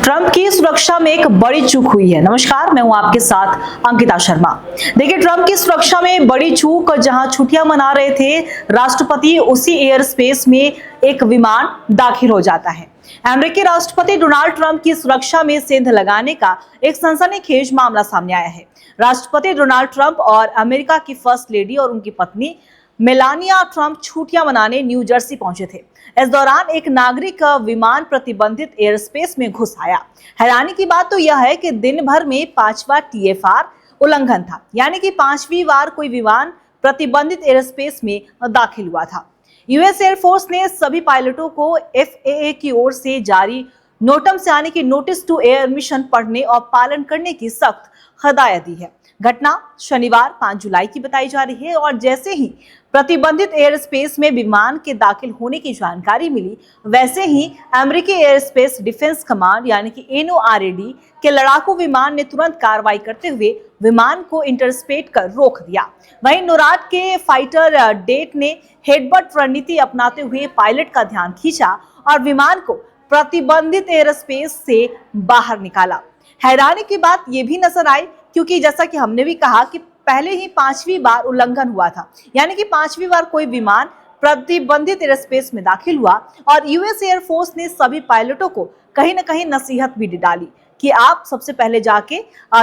Trump की सुरक्षा में एक बड़ी चूक हुई है। नमस्कार, मैं हूं आपके साथ अंकिता शर्मा। देखिए, ट्रंप की सुरक्षा में बड़ी चूक, जहां छुट्टियां मना रहे थे राष्ट्रपति, उसी एयर स्पेस में एक विमान दाखिल हो जाता है। अमेरिकी राष्ट्रपति डोनाल्ड ट्रंप की सुरक्षा में सेंध लगाने का एक सनसनीखेज मामला सामने आया है। राष्ट्रपति डोनाल्ड ट्रंप और अमेरिका की फर्स्ट लेडी और उनकी पत्नी मेलानिया ट्रंप छुट्टियां मनाने न्यू जर्सी पहुंचे थे। इस दौरान एक नागरिक विमान प्रतिबंधित एयर स्पेस में घुस आया। हैरानी की बात तो यह है कि दिन भर में 5वां TFR उल्लंघन था, यानी कि 5वीं बार कोई विमान प्रतिबंधित एयर स्पेस में दाखिल हुआ था। यूएस एयरफोर्स ने सभी पायलटों को FAA की ओर से जारी नोटम यानी कि नोटिस टू एयर मिशन पढ़ने और पालन करने की सख्त हदायत दी है। घटना शनिवार 5 जुलाई की बताई जा रही है और जैसे ही प्रतिबंधित एयर स्पेस में विमान के दाखिल होने की जानकारी मिली, वैसे ही अमेरिकी एयर स्पेस डिफेंस कमांड यानी कि NORAD के लड़ाकू विमान ने तुरंत कार्रवाई करते हुए विमान को इंटरसेप्ट कर रोक दिया। वहीं नोराड के फाइटर डेट ने हेडबट रणनीति अपनाते हुए पायलट का ध्यान खींचा और विमान को प्रतिबंधित एयर स्पेस से बाहर निकाला। हैरानी की बात यह भी नजर आई, क्योंकि जैसा कि हमने भी कहा कि पहले ही 5वीं बार उल्लंघन हुआ था, यानी कि 5वीं बार कोई विमान प्रतिबंधित एयर स्पेस में दाखिल हुआ और यूएस एयरफोर्स ने सभी पायलटों को कहीं ना कहीं नसीहत भी डाली कि आप सबसे पहले जाके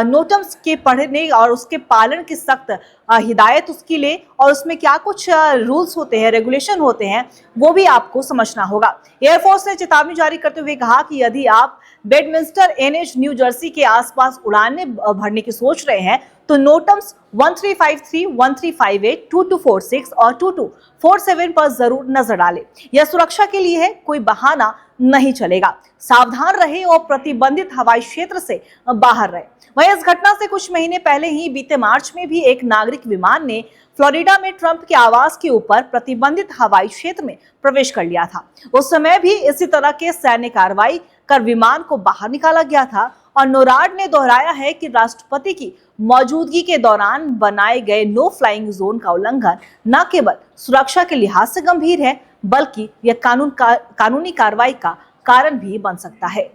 नोटम्स के पढ़ने और उसके पालन की सख्त हिदायत उसकी ले, और उसमें क्या कुछ रूल्स होते हैं, रेगुलेशन होते हैं, वो भी आपको समझना होगा। एयरफोर्स ने चेतावनी जारी करते हुए कहा कि यदि आप बेडमिंस्टर NH न्यू जर्सी के आसपास उड़ाने भरने की सोच रहे हैं तो नोटम्स 1353, 1358, 2246 और 2247 पर जरूर नजर डालें। यह सुरक्षा के लिए है, कोई बहाना नहीं चलेगा। सावधान रहे और प्रतिबंधित हवाई क्षेत्र से बाहर रहे। वहीं इस घटना से कुछ महीने पहले ही बीते मार्च में भी एक नागरिक विमान ने फ्लोरिडा में ट्रंप के आवास के ऊपर प्रतिबंधित हवाई क्षेत्र में प्रवेश कर लिया था। उस समय भी इसी तरह के सैन्य कार्रवाई कर विमान को बाहर निकाला गया था और नोराड ने दोहराया है कि राष्ट्रपति की मौजूदगी के दौरान बनाए गए नो फ्लाइंग जोन का उल्लंघन न केवल सुरक्षा के लिहाज से गंभीर है, बल्कि यह कानूनी कार्रवाई का कारण भी बन सकता है।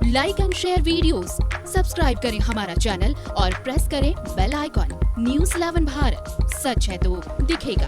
Like and share videos, subscribe करें हमारा चैनल और प्रेस करें बेल आइकॉन। News 11 भारत, सच है तो दिखेगा।